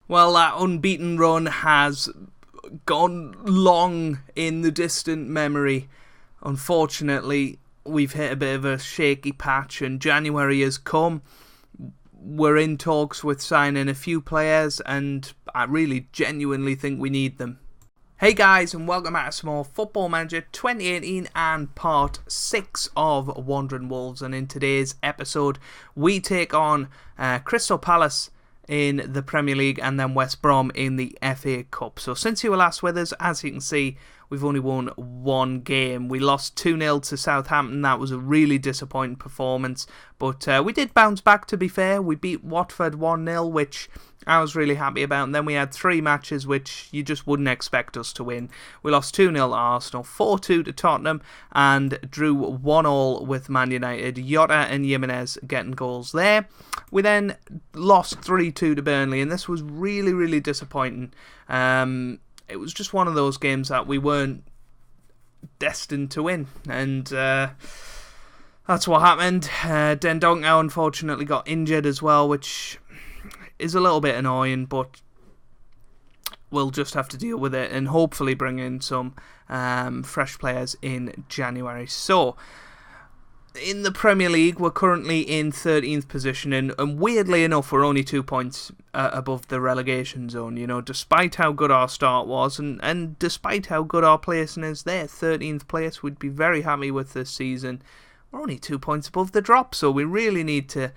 Well, that unbeaten run has gone long in the distant memory. Unfortunately, we've hit a bit of a shaky patch and January has come. We're in talks with signing a few players and I really genuinely think we need them. Hey guys, and welcome back to Small Football Manager 2018 and part 6 of Wandering Wolves. And in today's episode, we take on Crystal Palace in the Premier League and then West Brom in the FA Cup. So since you were last with us, as you can see, we've only won one game. We lost 2-0 to Southampton. That was a really disappointing performance, but we did bounce back, to be fair. We beat Watford 1-0, which I was really happy about, and then we had 3 matches which you just wouldn't expect us to win. We lost 2-0 to Arsenal, 4-2 to Tottenham, and drew 1-1 with Man United. Jota and Jiminez getting goals there. We then lost 3-2 to Burnley, and this was really, really disappointing. It was just one of those games that we weren't destined to win, and that's what happened. Dendoncker unfortunately got injured as well, which is a little bit annoying, but we'll just have to deal with it and hopefully bring in some fresh players in January. So, in the Premier League, we're currently in 13th position, and weirdly enough, we're only 2 points above the relegation zone, you know, despite how good our start was, and despite how good our placing is there. 13th place, we'd be very happy with this season. We're only 2 points above the drop, so we really need to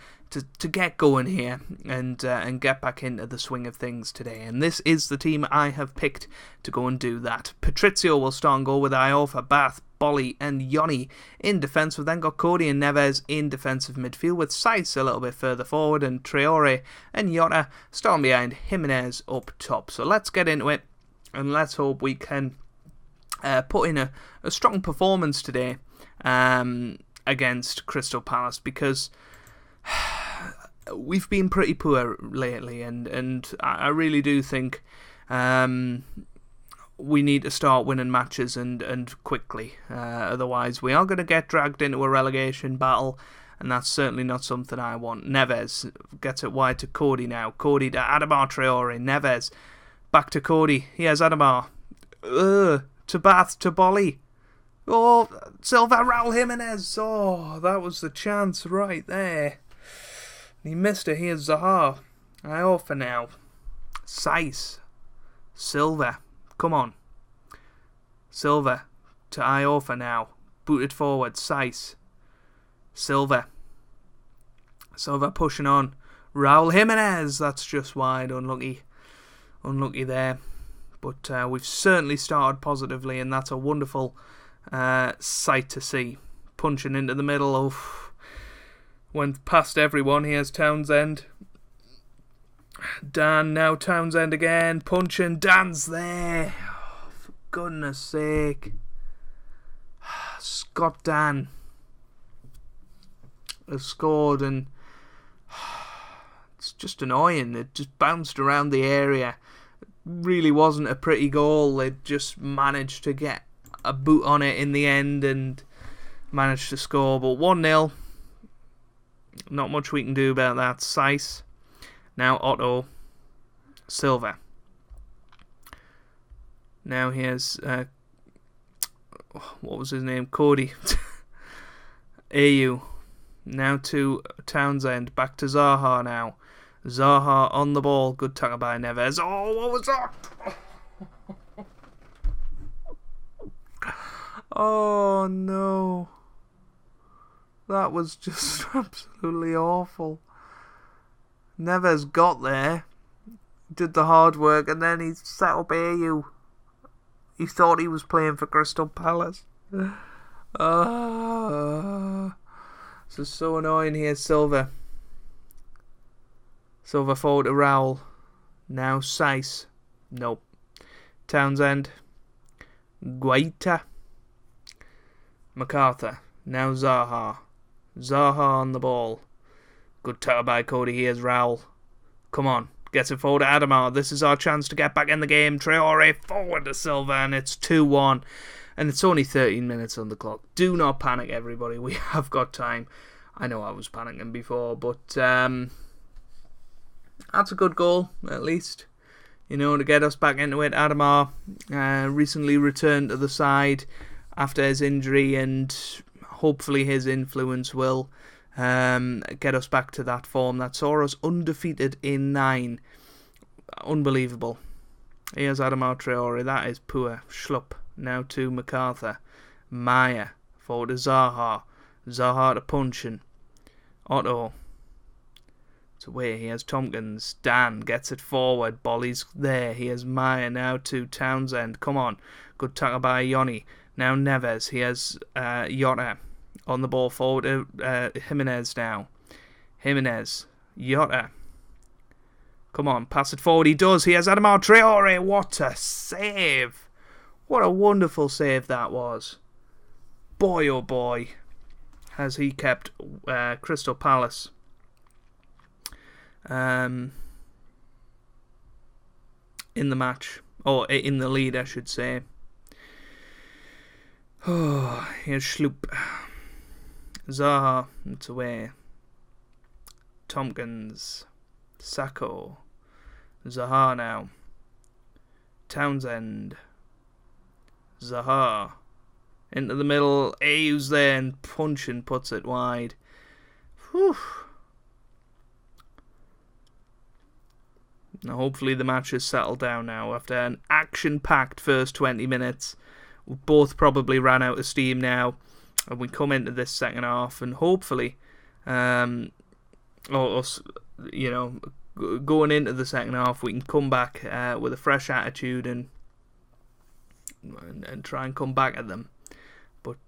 get going here and get back into the swing of things today. And this is the team I have picked to go and do that. Patricio will start and go with Iofa, Bath, Bolly and Yoni in defence. We've then got Cody and Neves in defensive midfield with Saiss a little bit further forward and Traore and Jota starting behind Jiminez up top. So let's get into it and let's hope we can put in a strong performance today against Crystal Palace, because we've been pretty poor lately, and I really do think we need to start winning matches and quickly. Otherwise, we are going to get dragged into a relegation battle, and that's certainly not something I want. Neves gets it wide to Cody now. Cody to Adama Traore. Neves back to Cody. Here's Adama. To Bath to Bolly. Oh, Silva, Raul Jiminez. Oh, that was the chance right there. He missed it. Here's Zaha. Iofa now. Saiss. Silva. Come on. Silva to Iofa now. Booted forward. Saiss. Silva. Silva pushing on. Raul Jiminez. That's just wide. Unlucky. Unlucky there. But we've certainly started positively, and that's a wonderful sight to see. Punching into the middle of... Went past everyone. Here's Townsend. Dan now. Townsend again. Punching. Dan's there. Oh, for goodness sake. Scott Dan has scored, and it's just annoying. It just bounced around the area. It really wasn't a pretty goal. They just managed to get a boot on it in the end and managed to score. But 1-0. Not much we can do about that. Saiss. Now Otto. Silva. Now here's... what was his name? Cody. AU. Now to Townsend. Back to Zaha now. Zaha on the ball. Good tackle by Neves. Oh, what was that? Oh, no. That was just absolutely awful. Neves got there, did the hard work, and then he set up AU. He thought he was playing for Crystal Palace. This is so annoying. Here's Silva. Silva forward to Raul. Now Saiss. Nope. Townsend. Guaita. MacArthur. Now Zaha. Zaha on the ball. Good tackle by Cody. Here's Raul. Come on. Gets it forward to Adama. This is our chance to get back in the game. Traore forward to Silva, and it's 2-1. And it's only 13 minutes on the clock. Do not panic, everybody. We have got time. I know I was panicking before, but that's a good goal, at least. to get us back into it. Adama recently returned to the side after his injury, and hopefully his influence will get us back to that form that saw us undefeated in 9. Unbelievable. Here's Adama Traore. That is poor. Schlupp. Now to MacArthur. Maya. Forward to Zaha. Zaha to Punchin. Otto. It's away. He has Tompkins. Dan gets it forward. Bolly's there. He has Maya now to Townsend. Come on. Good tackle by Yoni. Now Neves. He has Jota on the ball forward to Jiminez now. Jiminez. Jota. Come on. Pass it forward. He does. He has Adama Traore. What a save. What a wonderful save that was. Boy, oh boy. Has he kept Crystal Palace in the match, or in the lead, I should say. Oh, here's Schlupp. Zaha, it's away. Tompkins. Sacco. Zaha now. Townsend. Zaha. Into the middle. Ayu's there and Punchin puts it wide. Whew. Now hopefully the match is settled down now after an action-packed first 20 minutes. We both probably ran out of steam now, and we come into this second half, and hopefully, going into the second half, we can come back with a fresh attitude and try and come back at them. But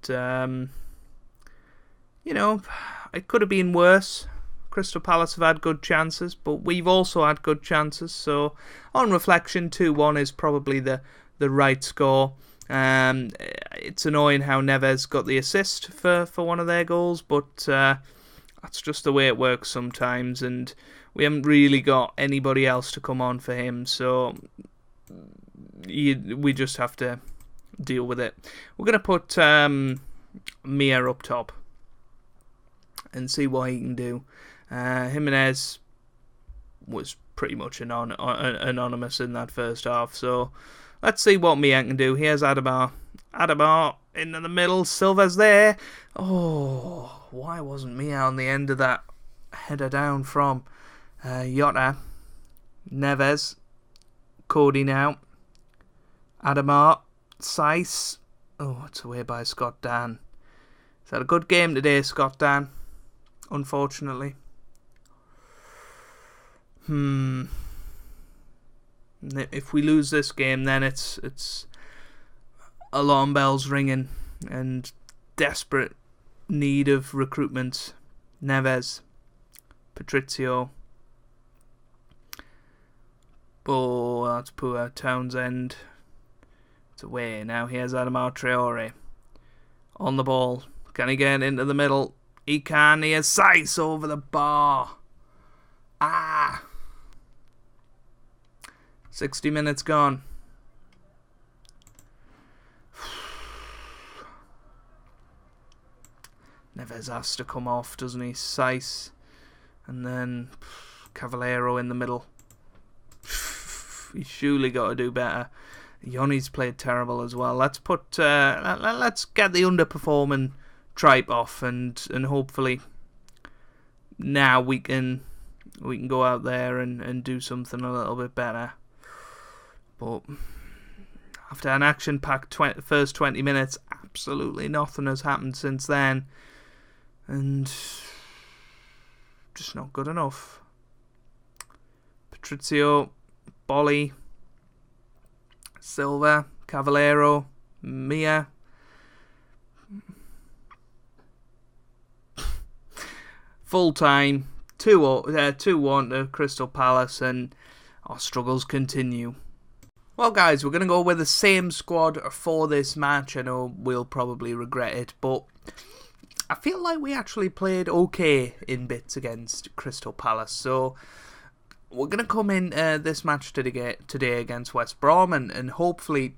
it could have been worse. Crystal Palace have had good chances, but we've also had good chances. So, on reflection, 2-1 is probably the right score. It's annoying how Neves got the assist for one of their goals, but that's just the way it works sometimes, and we haven't really got anybody else to come on for him, so we just have to deal with it. We're going to put Mia up top and see what he can do. Jiminez was pretty much anonymous in that first half, so let's see what Mia can do. Here's Adama. Adama into the middle. Silva's there. Oh, why wasn't Mia on the end of that header down from Jota? Neves. Cody now. Adama. Saiss. Oh, it's away by Scott Dan. He's had a good game today, Scott Dan. Unfortunately. If we lose this game, then it's alarm bells ringing and desperate need of recruitment. Neves, Patricio. Oh, that's poor. Townsend. It's away. Now here's Adama Traore on the ball. Can he get into the middle? He can. He has Saiss over the bar. 60 minutes gone. Neves has to come off, doesn't he? Saiss. And then Cavallero in the middle. He's surely got to do better. Yoni's played terrible as well. Let's put let's get the underperforming tripe off, and hopefully now we can go out there and do something a little bit better. But after an action-packed first 20 minutes, absolutely nothing has happened since then, and just not good enough. Patricio, Bolly, Silva, Cavallero, Mia. Full time, 2-1 to Crystal Palace, and our struggles continue. Well, guys, we're going to go with the same squad for this match. I know we'll probably regret it, but I feel like we actually played okay in bits against Crystal Palace. So we're going to come in this match today against West Brom and hopefully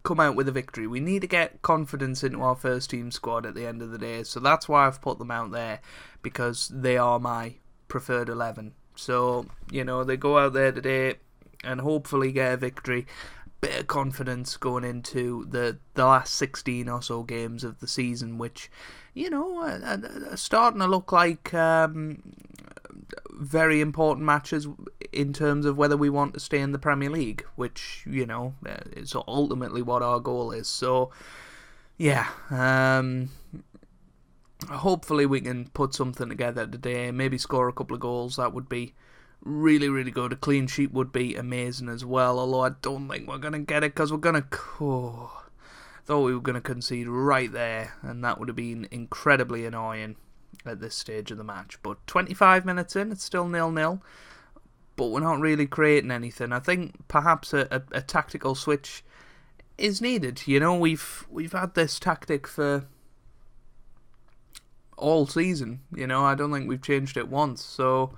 come out with a victory. We need to get confidence into our first team squad at the end of the day. So that's why I've put them out there, because they are my preferred 11. So, they go out there today and hopefully get a victory. Bit of confidence going into the last 16 or so games of the season, which, are starting to look like very important matches in terms of whether we want to stay in the Premier League, which, is ultimately what our goal is. So, yeah, hopefully we can put something together today, maybe score a couple of goals. That would be really, really good. A clean sheet would be amazing as well, although I don't think we're going to get it because we're going to... thought we were going to concede right there, and that would have been incredibly annoying at this stage of the match. But 25 minutes in, it's still 0-0, but we're not really creating anything. I think perhaps a tactical switch is needed. We've had this tactic for all season. I don't think we've changed it once, so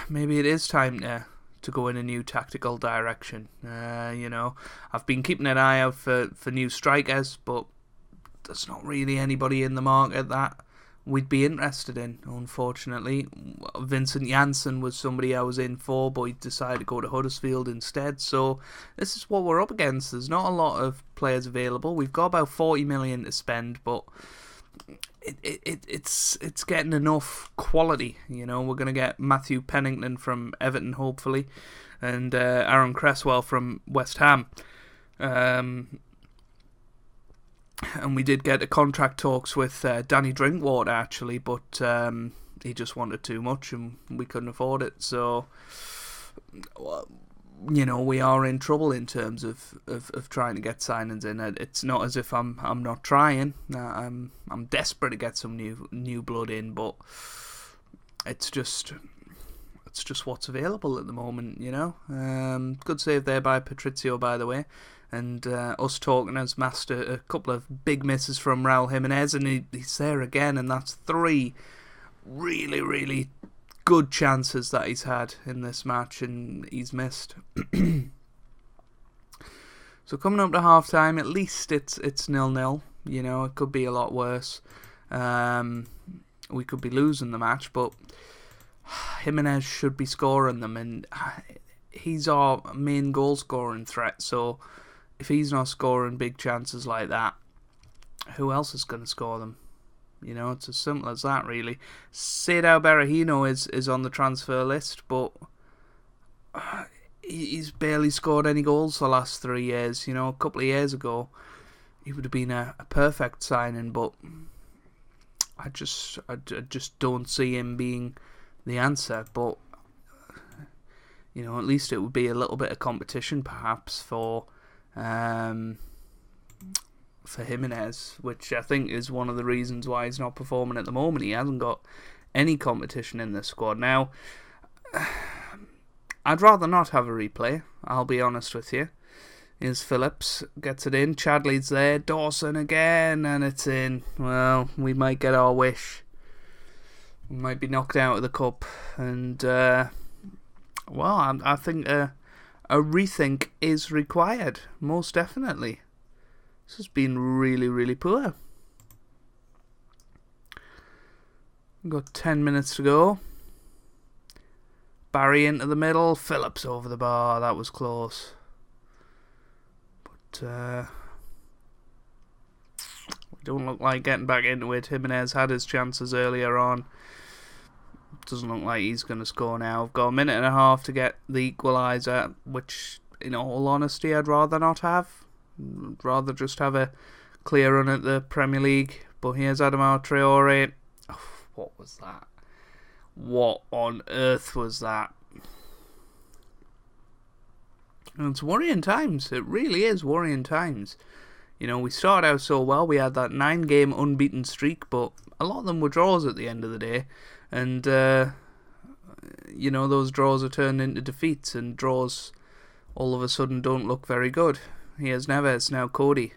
maybe it is time to go in a new tactical direction. I've been keeping an eye out for new strikers, but there's not really anybody in the market that we'd be interested in, unfortunately. Vincent Janssen was somebody I was in for, but he decided to go to Huddersfield instead, so this is what we're up against. There's not a lot of players available. We've got about 40 million to spend, but it's getting enough quality. We're going to get Matthew Pennington from Everton, hopefully, and Aaron Cresswell from West Ham. And we did get a contract talks with Danny Drinkwater, actually, but he just wanted too much and we couldn't afford it. So, we are in trouble in terms of trying to get signings in. It's not as if I'm not trying. I'm desperate to get some new blood in, but it's just what's available at the moment. Good save there by Patricio, by the way. And us talking has mastered a couple of big misses from Raul Jiminez, and he's there again, and that's 3 really, really good chances that he's had in this match, and he's missed. So coming up to half time, at least it's 0-0. It could be a lot worse. We could be losing the match, but Jiminez should be scoring them, and he's our main goal scoring threat. So if he's not scoring big chances like that, who else is going to score them? It's as simple as that, really. Seydou Berahino is on the transfer list, but he's barely scored any goals the last 3 years. A couple of years ago, he would have been a perfect signing, but I just don't see him being the answer. But at least it would be a little bit of competition, perhaps, for Jiminez, which I think is one of the reasons why he's not performing at the moment. He hasn't got any competition in this squad. Now, I'd rather not have a replay, I'll be honest with you. Here's Phillips, gets it in, Chadley's there, Dawson again, and it's in. Well, we might get our wish. We might be knocked out of the cup, and I think a rethink is required, most definitely. This has been really, really poor. We've got 10 minutes to go. Barry into the middle, Phillips over the bar, that was close. But we don't look like getting back into it. Jiminez had his chances earlier on. Doesn't look like he's going to score now. I've got a minute and a half to get the equaliser, which, in all honesty, I'd rather not have. I'd rather just have a clear run at the Premier League. But here's Adama Traore. Oh, what was that? What on earth was that? And it's worrying times. It really is worrying times. We started out so well. We had that 9-game unbeaten streak, but a lot of them were draws at the end of the day. And, those draws are turned into defeats, and draws all of a sudden don't look very good. Here's Neves, now Cody.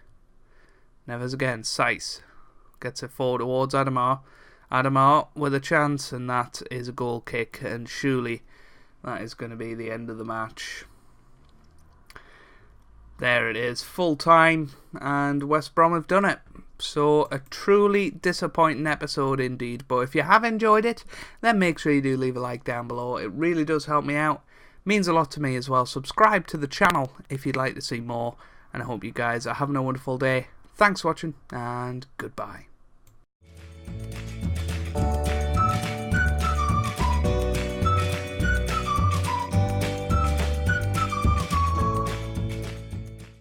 Neves again, Saiss. Gets it forward towards Adama. Adama with a chance, and that is a goal kick, and surely that is going to be the end of the match. There it is, full time, and West Brom have done it. So, a truly disappointing episode indeed. But if you have enjoyed it, then make sure you do leave a like down below. It really does help me out. Means a lot to me as well. Subscribe to the channel if you'd like to see more, and I hope you guys are having a wonderful day. Thanks for watching, and goodbye.